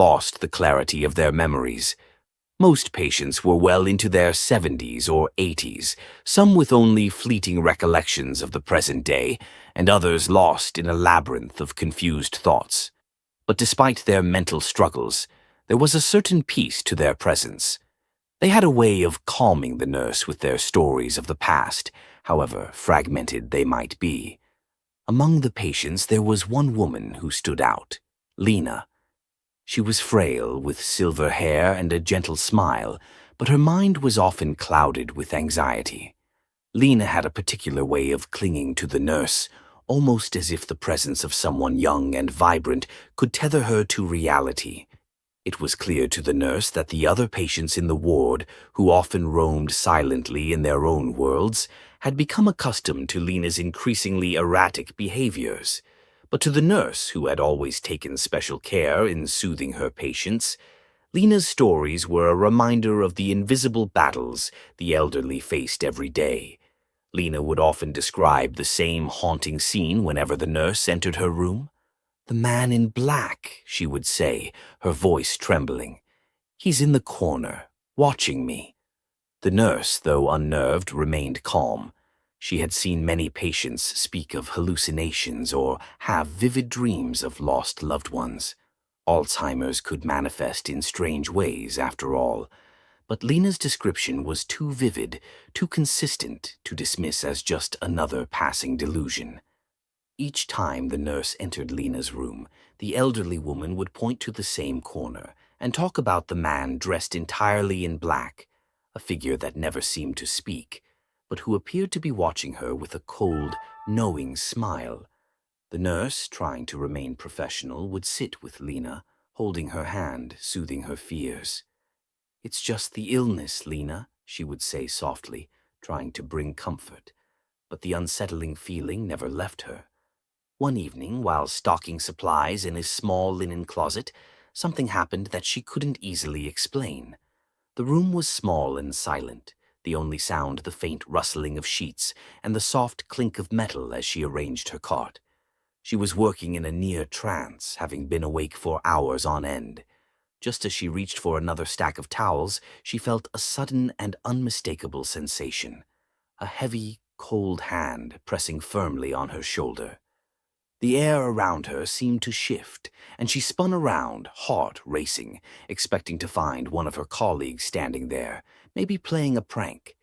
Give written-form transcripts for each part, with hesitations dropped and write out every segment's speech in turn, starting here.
lost the clarity of their memories. Most patients were well into their 70s or 80s, some with only fleeting recollections of the present day, and others lost in a labyrinth of confused thoughts. But despite their mental struggles, there was a certain peace to their presence. They had a way of calming the nurse with their stories of the past, however fragmented they might be. Among the patients there was one woman who stood out, Lena. She was frail, with silver hair and a gentle smile, but her mind was often clouded with anxiety. Lena had a particular way of clinging to the nurse, almost as if the presence of someone young and vibrant could tether her to reality. It was clear to the nurse that the other patients in the ward, who often roamed silently in their own worlds, had become accustomed to Lena's increasingly erratic behaviors. But to the nurse, who had always taken special care in soothing her patients, Lena's stories were a reminder of the invisible battles the elderly faced every day. Lena would often describe the same haunting scene whenever the nurse entered her room. "The man in black," she would say, her voice trembling. "He's in the corner, watching me." The nurse, though unnerved, remained calm. She had seen many patients speak of hallucinations or have vivid dreams of lost loved ones. Alzheimer's could manifest in strange ways, after all. But Lena's description was too vivid, too consistent to dismiss as just another passing delusion. Each time the nurse entered Lena's room, the elderly woman would point to the same corner and talk about the man dressed entirely in black, a figure that never seemed to speak, but who appeared to be watching her with a cold, knowing smile. The nurse, trying to remain professional, would sit with Lena, holding her hand, soothing her fears. "It's just the illness, Lena," she would say softly, trying to bring comfort. But the unsettling feeling never left her. One evening, while stocking supplies in his small linen closet, something happened that she couldn't easily explain. The room was small and silent, the only sound the faint rustling of sheets and the soft clink of metal as she arranged her cot. She was working in a near trance, having been awake for hours on end. Just as she reached for another stack of towels, she felt a sudden and unmistakable sensation, a heavy, cold hand pressing firmly on her shoulder. The air around her seemed to shift, and she spun around, heart racing, expecting to find one of her colleagues standing there, maybe playing a prank.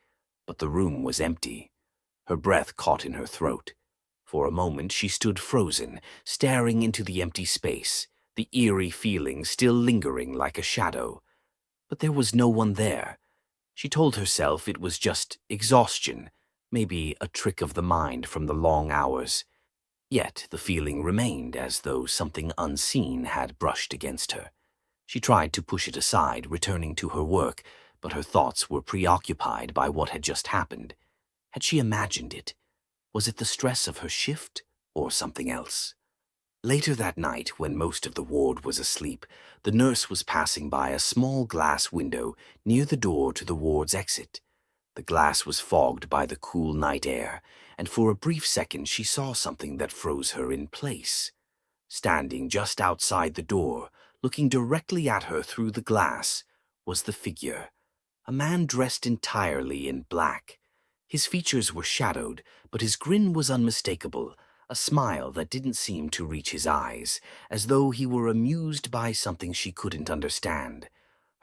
But the room was empty. Her breath caught in her throat. For a moment she stood frozen, staring into the empty space, the eerie feeling still lingering like a shadow. But there was no one there. She told herself it was just exhaustion, maybe a trick of the mind from the long hours. Yet the feeling remained as though something unseen had brushed against her. She tried to push it aside, returning to her work, but her thoughts were preoccupied by what had just happened. Had she imagined it? Was it the stress of her shift, or something else? Later that night, when most of the ward was asleep, the nurse was passing by a small glass window near the door to the ward's exit. The glass was fogged by the cool night air, and for a brief second she saw something that froze her in place. Standing just outside the door, looking directly at her through the glass, was the figure, a man dressed entirely in black. His features were shadowed, but his grin was unmistakable, a smile that didn't seem to reach his eyes, as though he were amused by something she couldn't understand.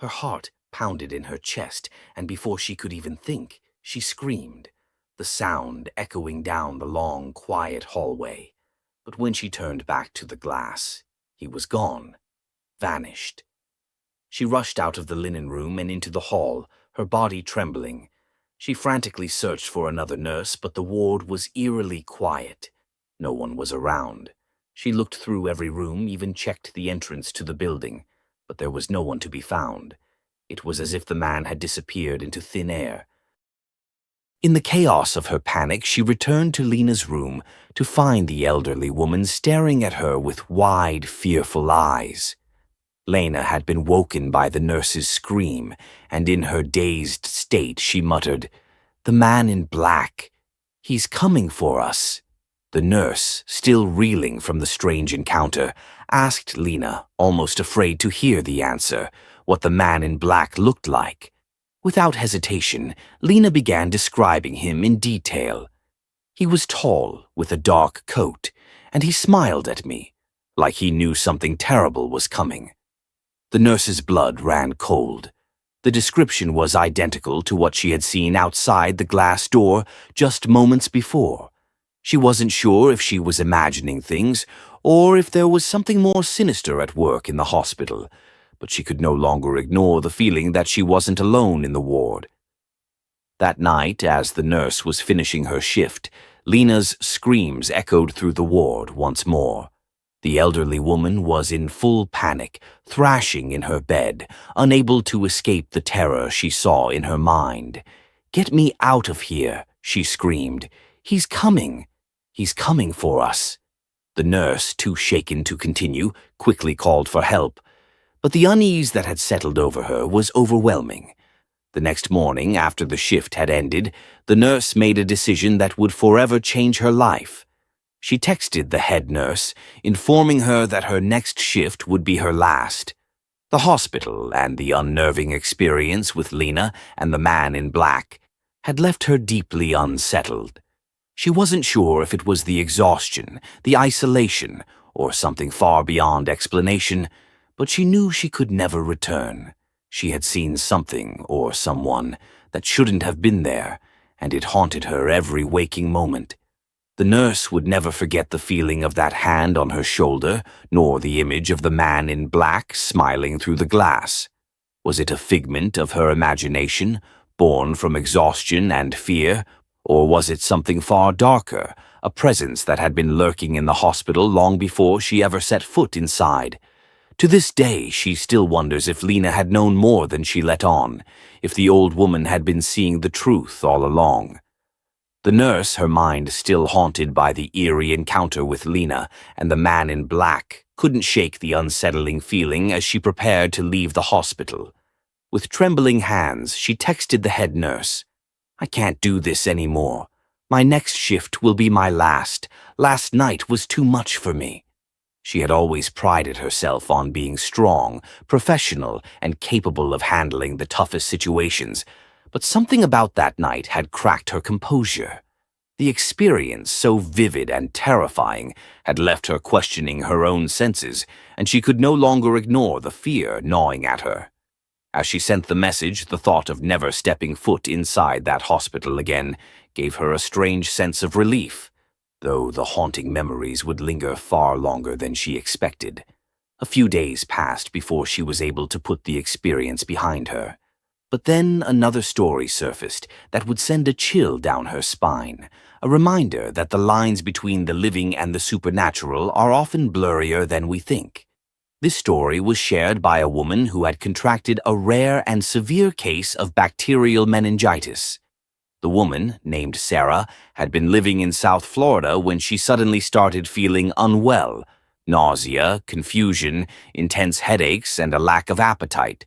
Her heart pounded in her chest, and before she could even think, she screamed, the sound echoing down the long, quiet hallway. But when she turned back to the glass, he was gone, vanished. She rushed out of the linen room and into the hall, her body trembling. She frantically searched for another nurse, but the ward was eerily quiet. No one was around. She looked through every room, even checked the entrance to the building, but there was no one to be found. It was as if the man had disappeared into thin air. In the chaos of her panic, she returned to Lena's room to find the elderly woman staring at her with wide, fearful eyes. Lena had been woken by the nurse's scream, and in her dazed state she muttered, "The man in black. He's coming for us." The nurse, still reeling from the strange encounter, asked Lena, almost afraid to hear the answer, what the man in black looked like. Without hesitation, Lena began describing him in detail. He was tall, with a dark coat, and he smiled at me, like he knew something terrible was coming. The nurse's blood ran cold. The description was identical to what she had seen outside the glass door just moments before. She wasn't sure if she was imagining things or if there was something more sinister at work in the hospital, but she could no longer ignore the feeling that she wasn't alone in the ward. That night, as the nurse was finishing her shift, Lena's screams echoed through the ward once more. The elderly woman was in full panic, thrashing in her bed, unable to escape the terror she saw in her mind. "Get me out of here," she screamed. "He's coming. He's coming for us." The nurse, too shaken to continue, quickly called for help. But the unease that had settled over her was overwhelming. The next morning, after the shift had ended, the nurse made a decision that would forever change her life. She texted the head nurse, informing her that her next shift would be her last. The hospital and the unnerving experience with Lena and the man in black had left her deeply unsettled. She wasn't sure if it was the exhaustion, the isolation, or something far beyond explanation, but she knew she could never return. She had seen something or someone that shouldn't have been there, and it haunted her every waking moment. The nurse would never forget the feeling of that hand on her shoulder, nor the image of the man in black smiling through the glass. Was it a figment of her imagination, born from exhaustion and fear, or was it something far darker, a presence that had been lurking in the hospital long before she ever set foot inside? To this day, she still wonders if Lena had known more than she let on, if the old woman had been seeing the truth all along. The nurse, her mind still haunted by the eerie encounter with Lena and the man in black, couldn't shake the unsettling feeling as she prepared to leave the hospital. With trembling hands, she texted the head nurse. "I can't do this anymore. My next shift will be my last. Last night was too much for me." She had always prided herself on being strong, professional, and capable of handling the toughest situations, but something about that night had cracked her composure. The experience, so vivid and terrifying, had left her questioning her own senses, and she could no longer ignore the fear gnawing at her. As she sent the message, the thought of never stepping foot inside that hospital again gave her a strange sense of relief, though the haunting memories would linger far longer than she expected. A few days passed before she was able to put the experience behind her. But then another story surfaced that would send a chill down her spine, a reminder that the lines between the living and the supernatural are often blurrier than we think. This story was shared by a woman who had contracted a rare and severe case of bacterial meningitis. The woman, named Sarah, had been living in South Florida when she suddenly started feeling unwell, nausea, confusion, intense headaches, and a lack of appetite.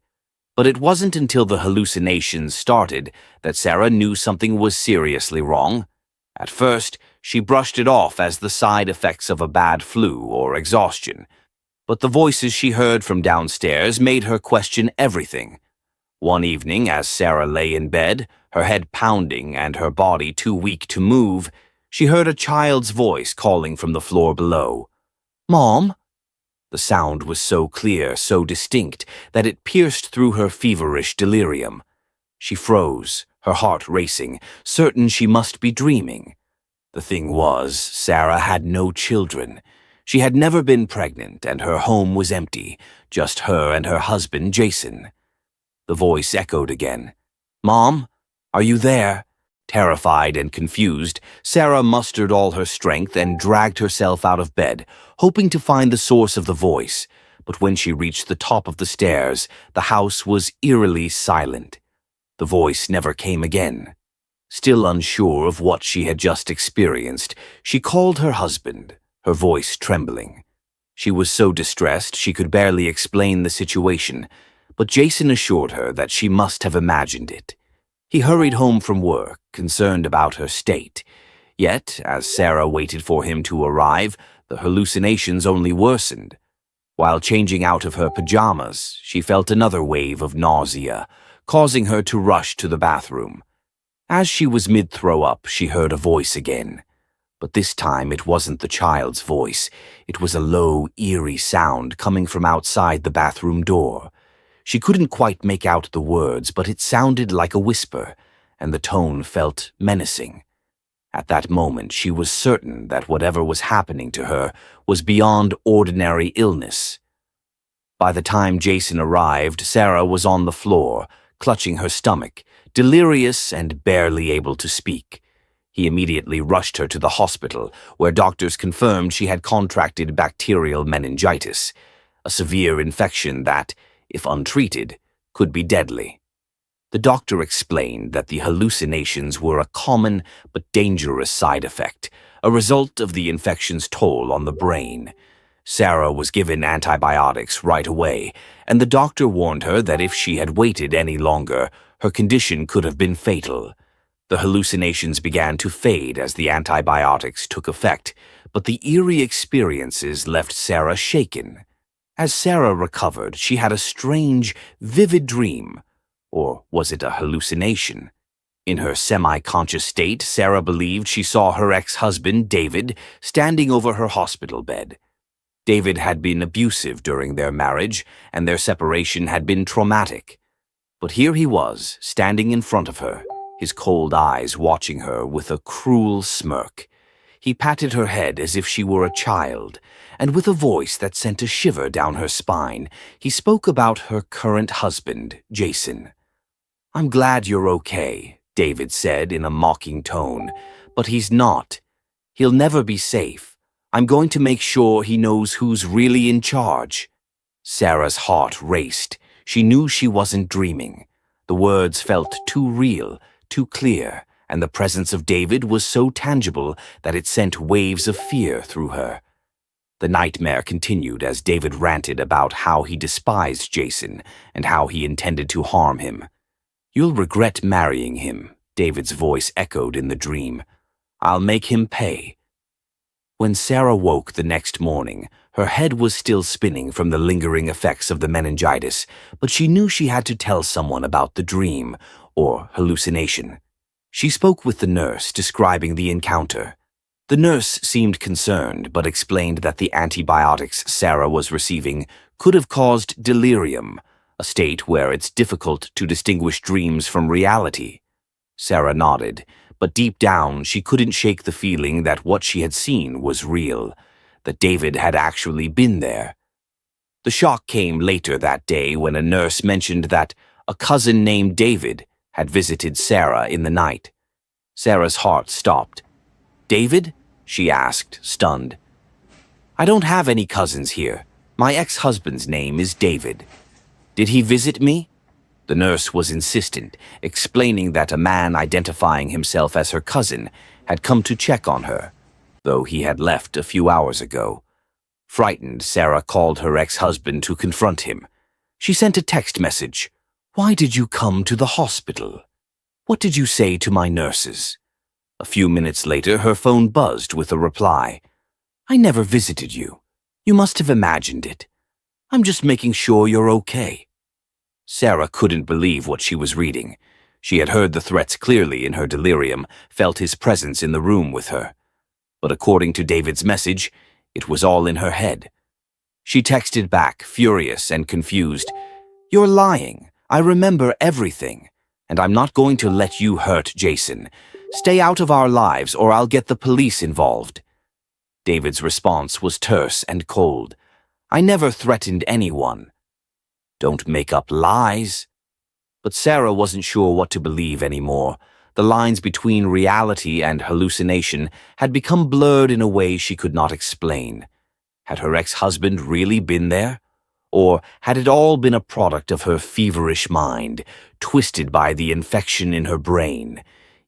But it wasn't until the hallucinations started that Sarah knew something was seriously wrong. At first, she brushed it off as the side effects of a bad flu or exhaustion, but the voices she heard from downstairs made her question everything. One evening, as Sarah lay in bed, her head pounding and her body too weak to move, she heard a child's voice calling from the floor below. "Mom?" The sound was so clear, so distinct, that it pierced through her feverish delirium. She froze, her heart racing, certain she must be dreaming. The thing was, Sarah had no children. She had never been pregnant, and her home was empty, just her and her husband, Jason. The voice echoed again. "Mom, are you there?" Terrified and confused, Sarah mustered all her strength and dragged herself out of bed, hoping to find the source of the voice. But when she reached the top of the stairs, the house was eerily silent. The voice never came again. Still unsure of what she had just experienced, she called her husband, her voice trembling. She was so distressed she could barely explain the situation, but Jason assured her that she must have imagined it. He hurried home from work, concerned about her state. Yet, as Sarah waited for him to arrive, the hallucinations only worsened. While changing out of her pajamas, she felt another wave of nausea, causing her to rush to the bathroom. As she was mid-throw-up, she heard a voice again. But this time it wasn't the child's voice. It was a low, eerie sound coming from outside the bathroom door. She couldn't quite make out the words, but it sounded like a whisper, and the tone felt menacing. At that moment, she was certain that whatever was happening to her was beyond ordinary illness. By the time Jason arrived, Sarah was on the floor, clutching her stomach, delirious and barely able to speak. He immediately rushed her to the hospital, where doctors confirmed she had contracted bacterial meningitis, a severe infection that, if untreated, could be deadly. The doctor explained that the hallucinations were a common but dangerous side effect, a result of the infection's toll on the brain. Sarah was given antibiotics right away, and the doctor warned her that if she had waited any longer, her condition could have been fatal. The hallucinations began to fade as the antibiotics took effect, but the eerie experiences left Sarah shaken. As Sarah recovered, she had a strange, vivid dream. Or was it a hallucination? In her semi-conscious state, Sarah believed she saw her ex-husband, David, standing over her hospital bed. David had been abusive during their marriage, and their separation had been traumatic. But here he was, standing in front of her, his cold eyes watching her with a cruel smirk. He patted her head as if she were a child, and with a voice that sent a shiver down her spine, he spoke about her current husband, Jason. "I'm glad you're okay," David said in a mocking tone, "but he's not. He'll never be safe. I'm going to make sure he knows who's really in charge." Sarah's heart raced. She knew she wasn't dreaming. The words felt too real, too clear, and the presence of David was so tangible that it sent waves of fear through her. The nightmare continued as David ranted about how he despised Jason and how he intended to harm him. "You'll regret marrying him," David's voice echoed in the dream. "I'll make him pay." When Sarah woke the next morning, her head was still spinning from the lingering effects of the meningitis, but she knew she had to tell someone about the dream, or hallucination. She spoke with the nurse, describing the encounter. The nurse seemed concerned, but explained that the antibiotics Sarah was receiving could have caused delirium, a state where it's difficult to distinguish dreams from reality. Sarah nodded, but deep down she couldn't shake the feeling that what she had seen was real, that David had actually been there. The shock came later that day when a nurse mentioned that a cousin named David had visited Sarah in the night. Sarah's heart stopped. "David?" she asked, stunned. "I don't have any cousins here. My ex-husband's name is David. Did he visit me?" The nurse was insistent, explaining that a man identifying himself as her cousin had come to check on her, though he had left a few hours ago. Frightened, Sarah called her ex-husband to confront him. She sent a text message. "Why did you come to the hospital? What did you say to my nurses?" A few minutes later, her phone buzzed with a reply. "I never visited you. You must have imagined it. I'm just making sure you're okay." Sarah couldn't believe what she was reading. She had heard the threats clearly in her delirium, felt his presence in the room with her. But according to David's message, it was all in her head. She texted back, furious and confused. "You're lying. I remember everything. And I'm not going to let you hurt Jason. Stay out of our lives or I'll get the police involved." David's response was terse and cold. "I never threatened anyone." "Don't make up lies." But Sarah wasn't sure what to believe anymore. The lines between reality and hallucination had become blurred in a way she could not explain. Had her ex-husband really been there? Or had it all been a product of her feverish mind, twisted by the infection in her brain?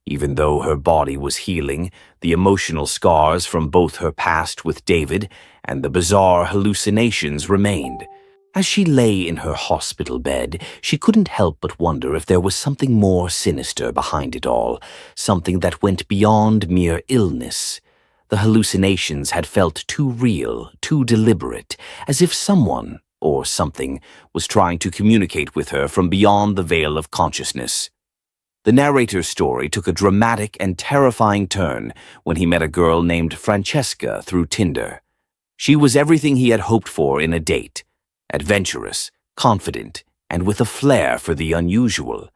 Even though her body was healing, the emotional scars from both her past with David and the bizarre hallucinations remained. As she lay in her hospital bed, she couldn't help but wonder if there was something more sinister behind it all, something that went beyond mere illness. The hallucinations had felt too real, too deliberate, as if someone, or something, was trying to communicate with her from beyond the veil of consciousness. The narrator's story took a dramatic and terrifying turn when he met a girl named Francesca through Tinder. She was everything he had hoped for in a date: adventurous, confident, and with a flair for the unusual.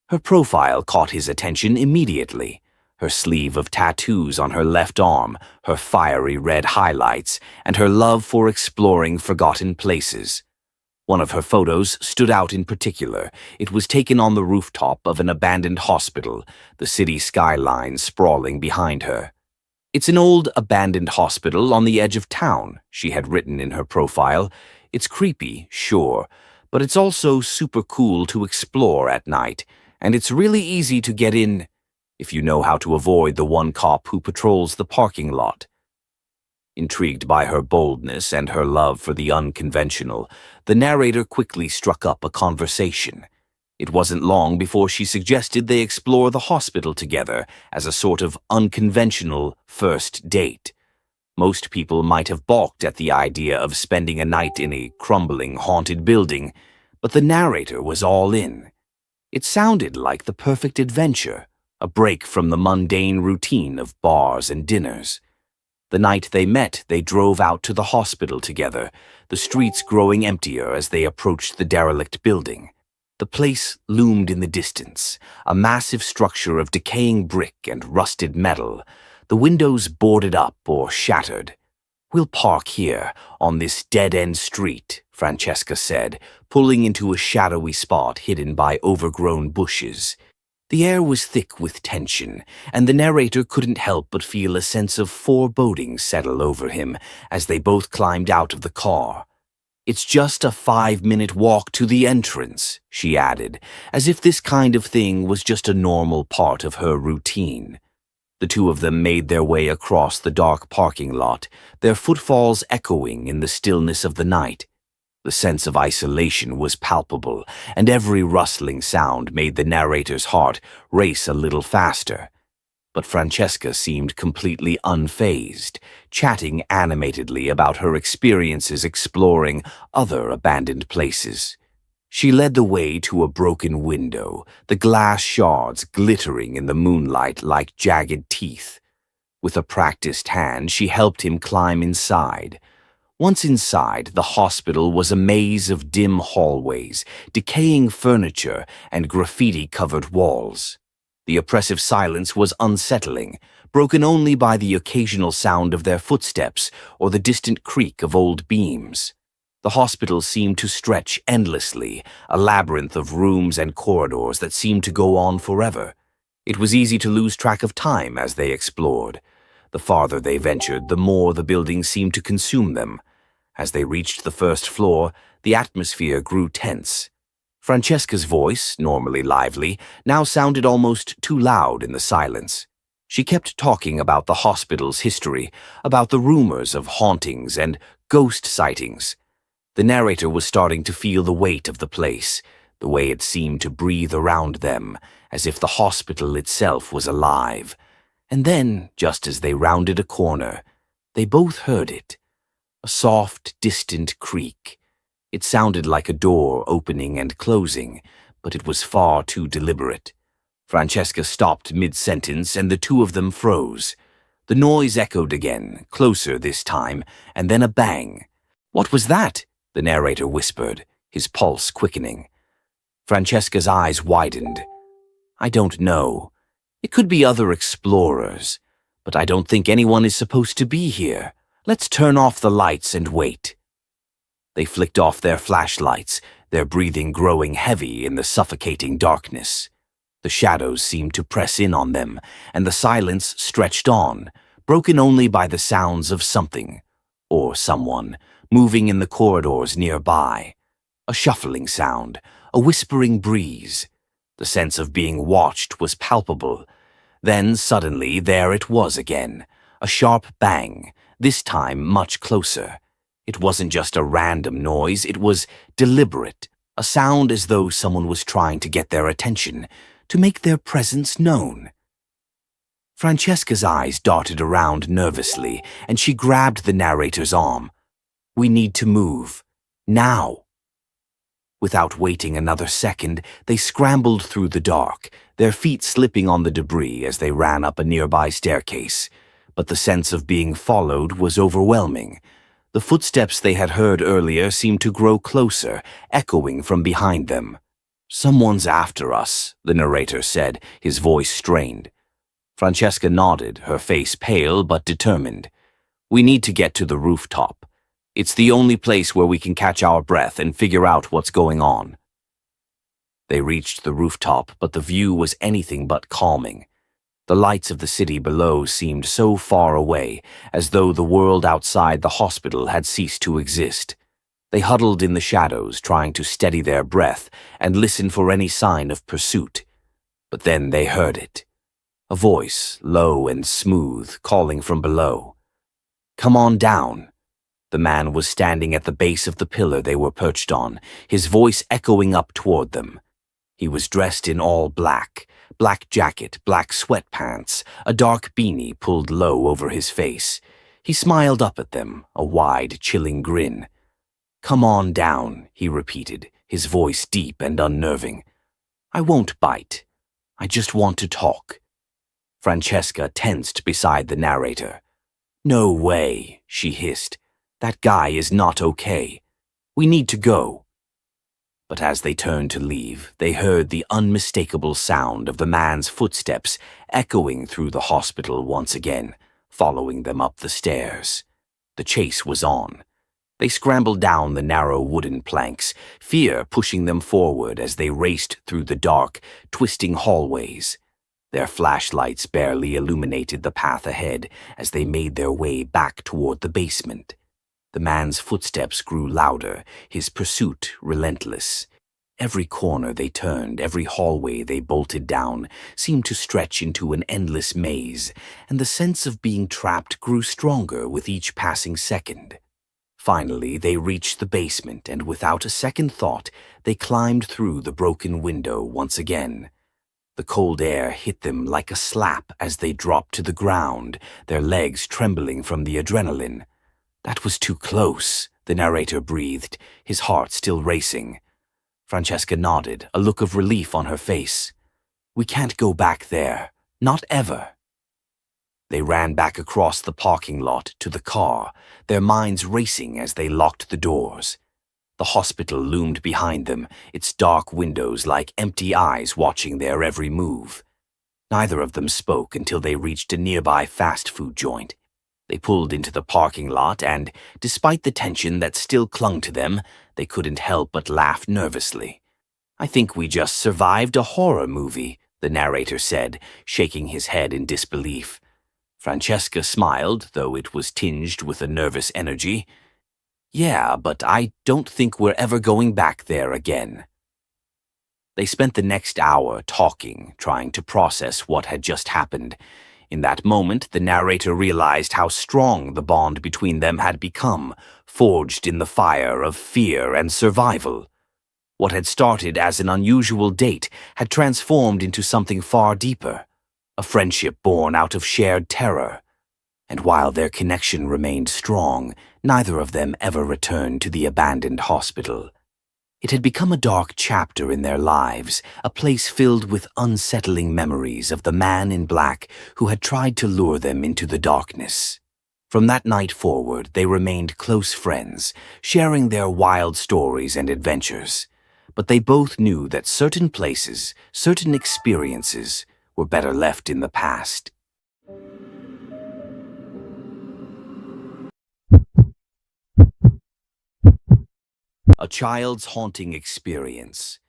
Her profile caught his attention immediately. Her sleeve of tattoos on her left arm, her fiery red highlights, and her love for exploring forgotten places. One of her photos stood out in particular. It was taken on the rooftop of an abandoned hospital, the city skyline sprawling behind her. "It's an old, abandoned hospital on the edge of town," she had written in her profile. "It's creepy, sure, but it's also super cool to explore at night, and it's really easy to get in if you know how to avoid the one cop who patrols the parking lot." Intrigued by her boldness and her love for the unconventional, the narrator quickly struck up a conversation. It wasn't long before she suggested they explore the hospital together as a sort of unconventional first date. Most people might have balked at the idea of spending a night in a crumbling, haunted building, but the narrator was all in. It sounded like the perfect adventure, a break from the mundane routine of bars and dinners. The night they met, they drove out to the hospital together, the streets growing emptier as they approached the derelict building. The place loomed in the distance, a massive structure of decaying brick and rusted metal, the windows boarded up or shattered. "We'll park here, on this dead-end street," Francesca said, pulling into a shadowy spot hidden by overgrown bushes. The air was thick with tension, and the narrator couldn't help but feel a sense of foreboding settle over him as they both climbed out of the car. "It's just a 5-minute walk to the entrance," she added, as if this kind of thing was just a normal part of her routine. The two of them made their way across the dark parking lot, their footfalls echoing in the stillness of the night. The sense of isolation was palpable, and every rustling sound made the narrator's heart race a little faster. But Francesca seemed completely unfazed, chatting animatedly about her experiences exploring other abandoned places. She led the way to a broken window, the glass shards glittering in the moonlight like jagged teeth. With a practiced hand, she helped him climb inside. Once inside, the hospital was a maze of dim hallways, decaying furniture, and graffiti-covered walls. The oppressive silence was unsettling, broken only by the occasional sound of their footsteps or the distant creak of old beams. The hospital seemed to stretch endlessly, a labyrinth of rooms and corridors that seemed to go on forever. It was easy to lose track of time as they explored. The farther they ventured, the more the building seemed to consume them. As they reached the first floor, the atmosphere grew tense. Francesca's voice, normally lively, now sounded almost too loud in the silence. She kept talking about the hospital's history, about the rumors of hauntings and ghost sightings. The narrator was starting to feel the weight of the place, the way it seemed to breathe around them, as if the hospital itself was alive. And then, just as they rounded a corner, they both heard it. A soft, distant creak. It sounded like a door opening and closing, but it was far too deliberate. Francesca stopped mid-sentence, and the two of them froze. The noise echoed again, closer this time, and then a bang. "What was that?" the narrator whispered, his pulse quickening. Francesca's eyes widened. "I don't know. It could be other explorers, but I don't think anyone is supposed to be here. Let's turn off the lights and wait." They flicked off their flashlights, their breathing growing heavy in the suffocating darkness. The shadows seemed to press in on them, and the silence stretched on, broken only by the sounds of something, or someone, moving in the corridors nearby. A shuffling sound, a whispering breeze. The sense of being watched was palpable. Then, suddenly, there it was again. A sharp bang, this time much closer. It wasn't just a random noise, it was deliberate, a sound as though someone was trying to get their attention, to make their presence known. Francesca's eyes darted around nervously, and she grabbed the narrator's arm. "We need to move. Now." Without waiting another second, they scrambled through the dark, their feet slipping on the debris as they ran up a nearby staircase. But the sense of being followed was overwhelming. The footsteps they had heard earlier seemed to grow closer, echoing from behind them. "Someone's after us," the narrator said, his voice strained. Francesca nodded, her face pale but determined. "We need to get to the rooftop. It's the only place where we can catch our breath and figure out what's going on." They reached the rooftop, but the view was anything but calming. The lights of the city below seemed so far away, as though the world outside the hospital had ceased to exist. They huddled in the shadows, trying to steady their breath and listen for any sign of pursuit. But then they heard it. A voice, low and smooth, calling from below. "Come on down." The man was standing at the base of the pillar they were perched on, his voice echoing up toward them. He was dressed in all black, black jacket, black sweatpants, a dark beanie pulled low over his face. He smiled up at them, a wide, chilling grin. "Come on down," he repeated, his voice deep and unnerving. "I won't bite. I just want to talk." Francesca tensed beside the narrator. "No way," she hissed. "That guy is not okay. We need to go." But as they turned to leave, they heard the unmistakable sound of the man's footsteps echoing through the hospital once again, following them up the stairs. The chase was on. They scrambled down the narrow wooden planks, fear pushing them forward as they raced through the dark, twisting hallways. Their flashlights barely illuminated the path ahead as they made their way back toward the basement. The man's footsteps grew louder, his pursuit relentless. Every corner they turned, every hallway they bolted down, seemed to stretch into an endless maze, and the sense of being trapped grew stronger with each passing second. Finally, they reached the basement, and without a second thought, they climbed through the broken window once again. The cold air hit them like a slap as they dropped to the ground, their legs trembling from the adrenaline. "That was too close," the narrator breathed, his heart still racing. Francesca nodded, a look of relief on her face. "We can't go back there. Not ever." They ran back across the parking lot to the car, their minds racing as they locked the doors. The hospital loomed behind them, its dark windows like empty eyes watching their every move. Neither of them spoke until they reached a nearby fast food joint. They pulled into the parking lot and, despite the tension that still clung to them, they couldn't help but laugh nervously. "I think we just survived a horror movie," the narrator said, shaking his head in disbelief. Francesca smiled, though it was tinged with a nervous energy. "Yeah, but I don't think we're ever going back there again." They spent the next hour talking, trying to process what had just happened. In that moment, the narrator realized how strong the bond between them had become, forged in the fire of fear and survival. What had started as an unusual date had transformed into something far deeper, a friendship born out of shared terror. And while their connection remained strong, neither of them ever returned to the abandoned hospital. It had become a dark chapter in their lives, a place filled with unsettling memories of the man in black who had tried to lure them into the darkness. From that night forward, they remained close friends, sharing their wild stories and adventures. But they both knew that certain places, certain experiences, were better left in the past. A child's haunting experience.